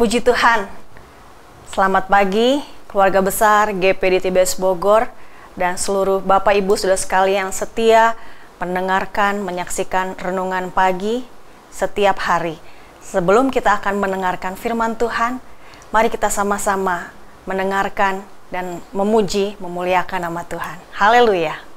Puji Tuhan. Selamat pagi keluarga besar GPD TBS Bogor dan seluruh Bapak Ibu Saudara sekalian setia mendengarkan, menyaksikan renungan pagi setiap hari. Sebelum kita akan mendengarkan firman Tuhan, mari kita sama-sama mendengarkan dan memuji, memuliakan nama Tuhan. Haleluya.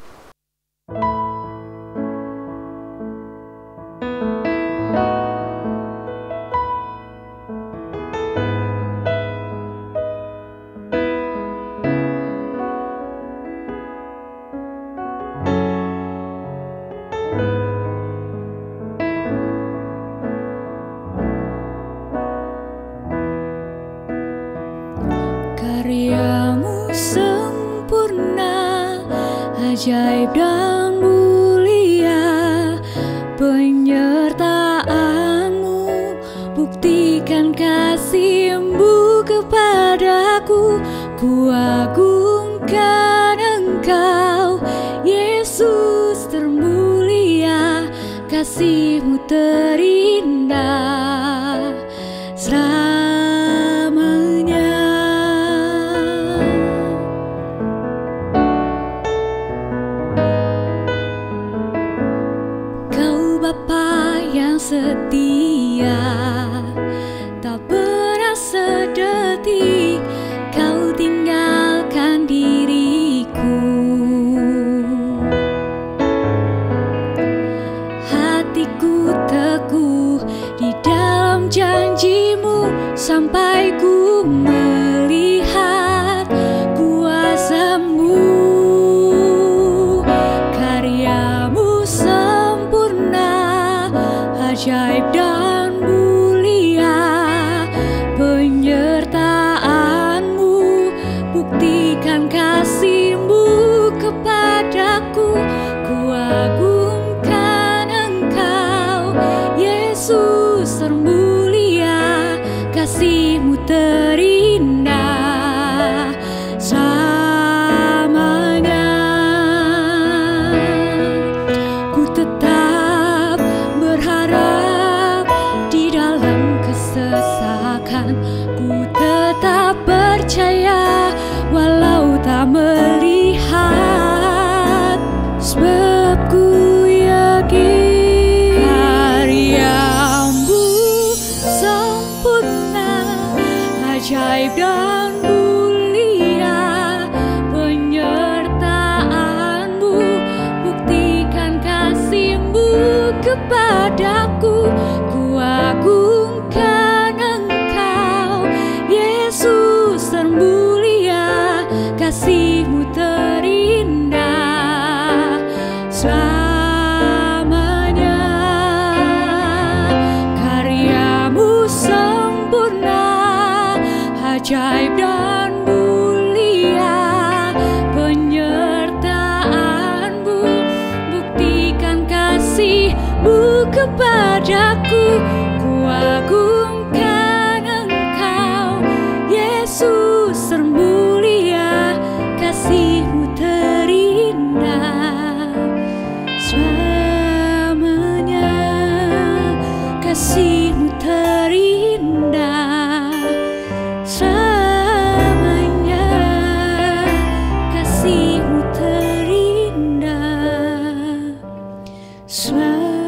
Karyamu sempurna, ajaib dan mulia, penyertaanmu buktikan kasih-Mu kepadaku. Ku agungkan Engkau, Yesus termulia, kasih-Mu terindah selamanya. Bapa yang setia, tak pernah sedetik Kau tinggalkan diriku. Hatiku teguh di dalam janji-Mu sampai ku melihat kuasa-Mu. Karya-Mu ajaib dan mulia, penyertaan-Mu buktikan kasih-Mu kepadaku. Ku agungkan Engkau, Yesus termulia, kasih-Mu terindah selamanya. Ku tetap berharap di dalam kesesakan, ku tetap percaya walau tak melihat, sebab ku yakin karya-Mu sempurna, ajaib dan mulia, penyertaan-Mu buktikan kasih-Mu kepadaku. Ku agungkan Engkau, Yesus termulia, kasih-Mu terindah selamanya. Karya-Mu sempurna, ajaib dan mulia, penyertaan-Mu buktikan kasih-Mu kepadaku. Ku agungkan Engkau, Yesus termulia, kasih-Mu terindah selamanya. Kasih-Mu terindah selamanya, kasih-Mu terindah selamanya.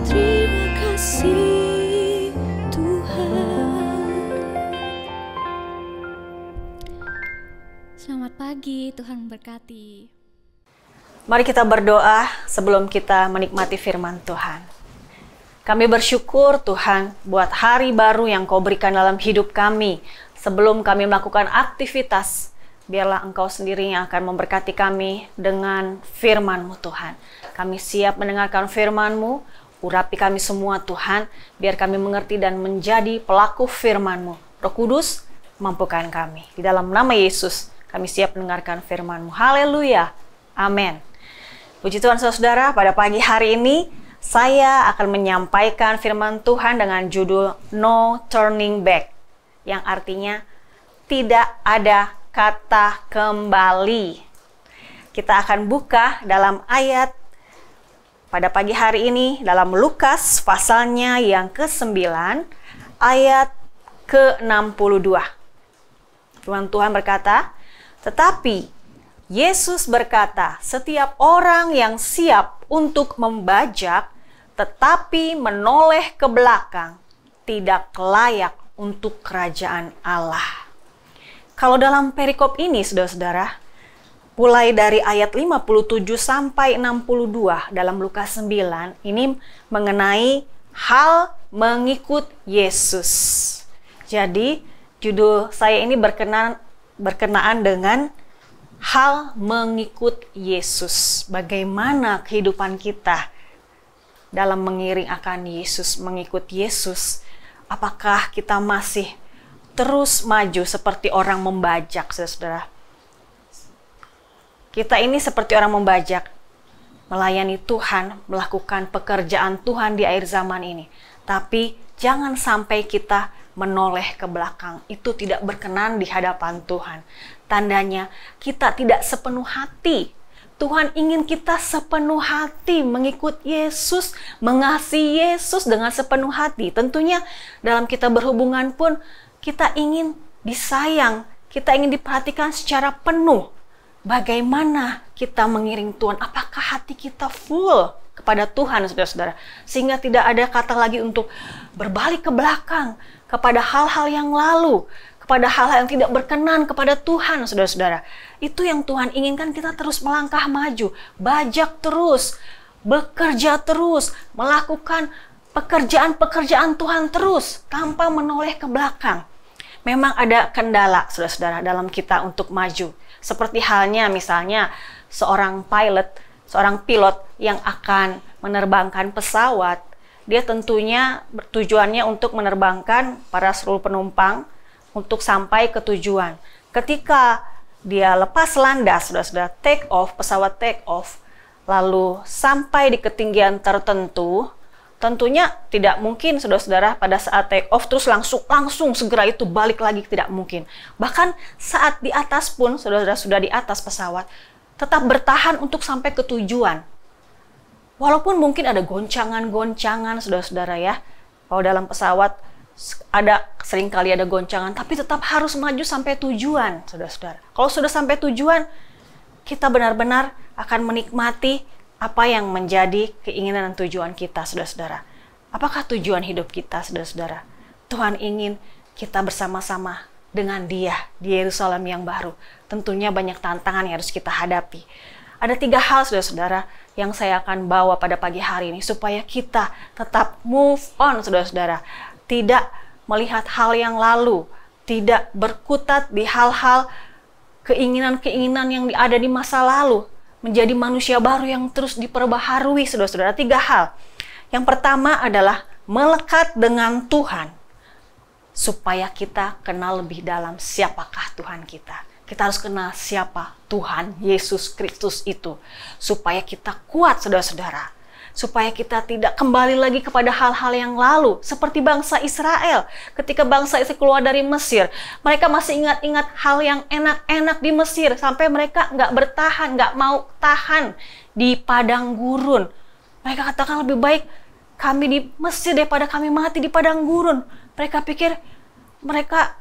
Terima kasih Tuhan. Selamat pagi, Tuhan memberkati. Mari kita berdoa sebelum kita menikmati firman Tuhan. Kami bersyukur Tuhan buat hari baru yang Kau berikan dalam hidup kami. Sebelum kami melakukan aktivitas, biarlah Engkau sendiri yang akan memberkati kami dengan firman-Mu Tuhan. Kami siap mendengarkan firman-Mu, urapi kami semua Tuhan, biar kami mengerti dan menjadi pelaku firman-Mu. Roh Kudus, mampukan kami. Di dalam nama Yesus, kami siap mendengarkan firman-Mu. Haleluya. Amin. Puji Tuhan saudara, pada pagi hari ini saya akan menyampaikan firman Tuhan dengan judul No Turning Back, yang artinya tidak ada kata kembali. Kita akan buka dalam ayat pada pagi hari ini dalam Lukas pasalnya yang ke-9 ayat ke-62. Firman Tuhan berkata, "Tetapi Yesus berkata, setiap orang yang siap untuk membajak tetapi menoleh ke belakang tidak layak untuk kerajaan Allah." Kalau dalam perikop ini, saudara-saudara, mulai dari ayat 57 sampai 62 dalam Lukas 9, ini mengenai hal mengikut Yesus. Jadi, judul saya ini berkenaan dengan hal mengikut Yesus. Bagaimana kehidupan kita dalam mengiring akan Yesus, mengikut Yesus. Apakah kita masih terus maju seperti orang membajak, saudara? Kita ini seperti orang membajak, melayani Tuhan, melakukan pekerjaan Tuhan di akhir zaman ini. Tapi jangan sampai kita menoleh ke belakang. Itu tidak berkenan di hadapan Tuhan. Tandanya kita tidak sepenuh hati. Tuhan ingin kita sepenuh hati mengikut Yesus, mengasihi Yesus dengan sepenuh hati. Tentunya dalam kita berhubungan pun kita ingin disayang, kita ingin diperhatikan secara penuh. Bagaimana kita mengiring Tuhan? Apakah hati kita full kepada Tuhan, saudara-saudara? Sehingga tidak ada kata lagi untuk berbalik ke belakang kepada hal-hal yang lalu, kepada hal-hal yang tidak berkenan kepada Tuhan, saudara-saudara. Itu yang Tuhan inginkan, kita terus melangkah maju, bajak terus, bekerja terus, melakukan pekerjaan-pekerjaan Tuhan terus, tanpa menoleh ke belakang. Memang ada kendala, saudara-saudara, dalam kita untuk maju. Seperti halnya misalnya seorang pilot yang akan menerbangkan pesawat, dia tentunya tujuannya untuk menerbangkan para seluruh penumpang untuk sampai ke tujuan. Ketika dia lepas landas, sudah pesawat take off, lalu sampai di ketinggian tertentu, tentunya tidak mungkin, saudara-saudara, pada saat take off terus langsung segera itu balik lagi, tidak mungkin. Bahkan saat di atas pun, saudara-saudara, sudah di atas pesawat, tetap bertahan untuk sampai ke tujuan. Walaupun mungkin ada goncangan-goncangan, saudara-saudara ya, kalau dalam pesawat seringkali ada goncangan, tapi tetap harus maju sampai tujuan, saudara-saudara. Kalau sudah sampai tujuan, kita benar-benar akan menikmati apa yang menjadi keinginan dan tujuan kita, saudara-saudara. Apakah tujuan hidup kita, saudara-saudara? Tuhan ingin kita bersama-sama dengan Dia di Yerusalem yang baru. Tentunya banyak tantangan yang harus kita hadapi. Ada 3 hal, saudara-saudara, yang saya akan bawa pada pagi hari ini supaya kita tetap move on, saudara-saudara. Tidak melihat hal yang lalu, tidak berkutat di hal-hal keinginan-keinginan yang ada di masa lalu, menjadi manusia baru yang terus diperbaharui, saudara-saudara. 3 hal. Yang pertama adalah melekat dengan Tuhan, supaya kita kenal lebih dalam siapakah Tuhan kita. Kita harus kenal siapa Tuhan Yesus Kristus itu, supaya kita kuat, saudara-saudara. Supaya kita tidak kembali lagi kepada hal-hal yang lalu. Seperti bangsa Israel. Ketika bangsa Israel keluar dari Mesir, mereka masih ingat-ingat hal yang enak-enak di Mesir. Sampai mereka nggak bertahan, nggak mau tahan di padang gurun. Mereka katakan lebih baik kami di Mesir daripada kami mati di padang gurun. Mereka pikir mereka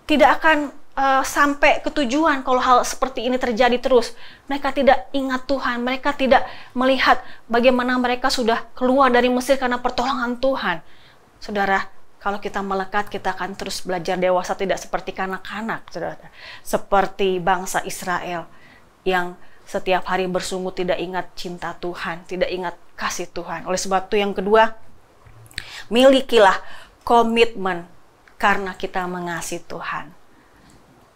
tidak akan sampai ke tujuan kalau hal seperti ini terjadi terus. Mereka tidak ingat Tuhan, mereka tidak melihat bagaimana mereka sudah keluar dari Mesir karena pertolongan Tuhan. Saudara, kalau kita melekat, kita akan terus belajar dewasa, tidak seperti kanak-kanak, saudara. Seperti bangsa Israel yang setiap hari bersungguh tidak ingat cinta Tuhan, tidak ingat kasih Tuhan. Oleh sebab itu yang kedua, milikilah komitmen karena kita mengasihi Tuhan.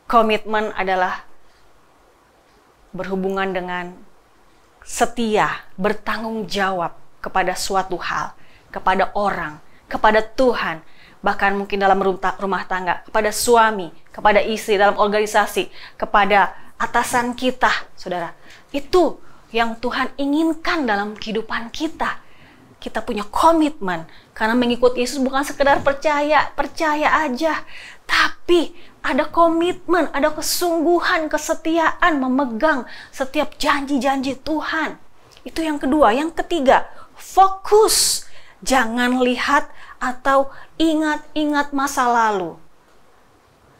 Komitmen adalah berhubungan dengan setia, bertanggung jawab kepada suatu hal, kepada orang, kepada Tuhan, bahkan mungkin dalam rumah tangga, kepada suami, kepada istri, dalam organisasi, kepada atasan kita, saudara. Itu yang Tuhan inginkan dalam kehidupan kita. Kita punya komitmen, karena mengikuti Yesus bukan sekedar percaya aja, tapi ada komitmen, ada kesungguhan, kesetiaan memegang setiap janji-janji Tuhan. Itu yang kedua. Yang ketiga, fokus. Jangan lihat atau ingat-ingat masa lalu.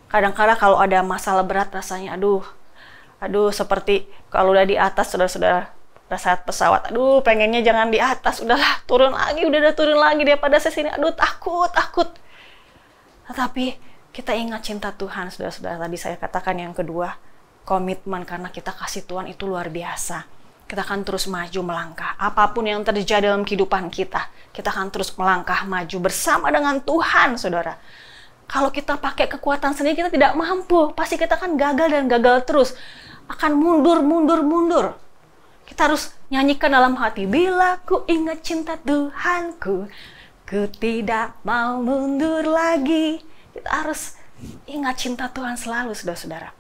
Kadang-kadang kalau ada masalah berat rasanya, aduh seperti kalau udah di atas, saudara-saudara, saat pesawat, aduh pengennya jangan di atas, udahlah turun lagi, udah turun lagi daripada sini, aduh takut. Tetapi kita ingat cinta Tuhan, saudara-saudara. Tadi saya katakan yang kedua, komitmen, karena kita kasih Tuhan itu luar biasa. Kita akan terus maju melangkah. Apapun yang terjadi dalam kehidupan kita akan terus melangkah maju bersama dengan Tuhan, saudara. Kalau kita pakai kekuatan sendiri, kita tidak mampu. Pasti kita akan gagal dan gagal terus. Akan mundur. Kita harus nyanyikan dalam hati, bila ku ingat cinta Tuhanku, ku tidak mau mundur lagi. Kita harus ingat cinta Tuhan selalu, saudara-saudara.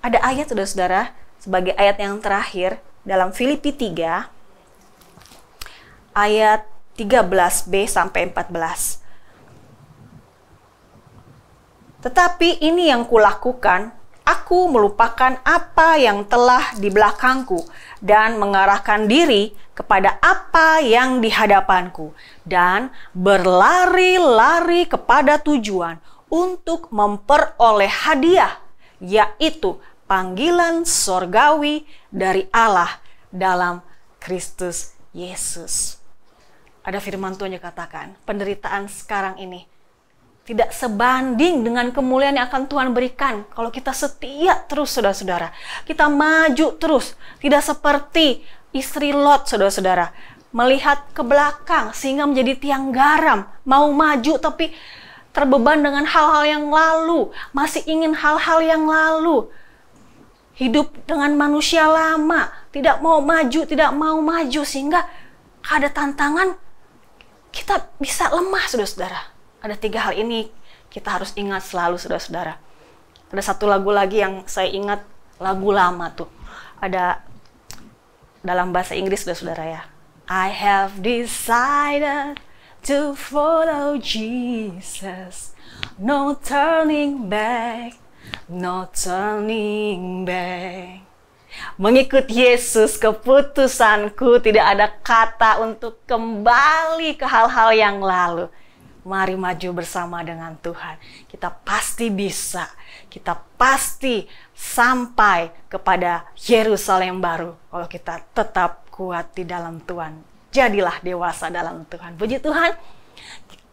Ada ayat, saudara-saudara, sebagai ayat yang terakhir dalam Filipi 3, ayat 13b sampai 14. Tetapi ini yang kulakukan, aku melupakan apa yang telah di belakangku dan mengarahkan diri kepada apa yang di hadapanku dan berlari-lari kepada tujuan untuk memperoleh hadiah, yaitu panggilan sorgawi dari Allah dalam Kristus Yesus. Ada firman Tuhan yang katakan, penderitaan sekarang ini tidak sebanding dengan kemuliaan yang akan Tuhan berikan kalau kita setia terus, saudara-saudara. Kita maju terus, tidak seperti istri Lot, saudara-saudara, melihat ke belakang sehingga menjadi tiang garam, mau maju tapi terbeban dengan hal-hal yang lalu, masih ingin hal-hal yang lalu. Hidup dengan manusia lama, tidak mau maju sehingga ada tantangan, kita bisa lemah, saudara-saudara. Ada 3 hal ini kita harus ingat selalu, saudara-saudara. Ada satu lagu lagi yang saya ingat, lagu lama tuh. Ada dalam bahasa Inggris, saudara-saudara ya. I have decided to follow Jesus. No turning back, no turning back. Mengikut Yesus, keputusanku, tidak ada kata untuk kembali ke hal-hal yang lalu. Mari maju bersama dengan Tuhan. Kita pasti bisa. Kita pasti sampai kepada Yerusalem baru kalau kita tetap kuat di dalam Tuhan. Jadilah dewasa dalam Tuhan. Puji Tuhan.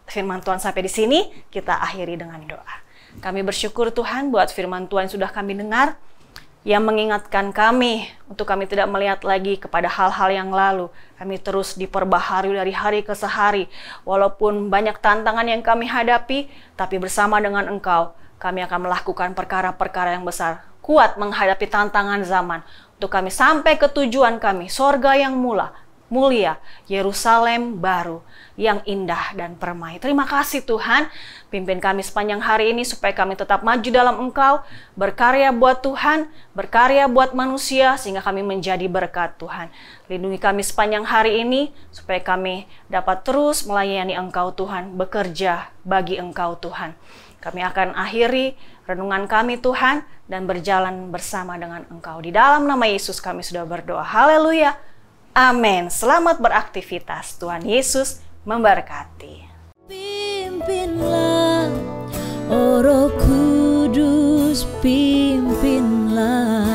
Firman Tuhan sampai di sini, kita akhiri dengan doa. Kami bersyukur Tuhan buat firman Tuhan yang sudah kami dengar, yang mengingatkan kami untuk kami tidak melihat lagi kepada hal-hal yang lalu. Kami terus diperbaharui dari hari ke hari. Walaupun banyak tantangan yang kami hadapi, tapi bersama dengan Engkau, kami akan melakukan perkara-perkara yang besar. Kuat menghadapi tantangan zaman. Untuk kami sampai ke tujuan kami, sorga yang mulia, Yerusalem baru, yang indah dan permai. Terima kasih Tuhan, pimpin kami sepanjang hari ini supaya kami tetap maju dalam Engkau, berkarya buat Tuhan, berkarya buat manusia, sehingga kami menjadi berkat Tuhan. Lindungi kami sepanjang hari ini, supaya kami dapat terus melayani Engkau Tuhan, bekerja bagi Engkau Tuhan. Kami akan akhiri renungan kami Tuhan, dan berjalan bersama dengan Engkau. Di dalam nama Yesus kami sudah berdoa. Haleluya. Amin. Selamat beraktivitas. Tuhan Yesus memberkati. Pimpinlah, oh Roh Kudus, pimpinlah.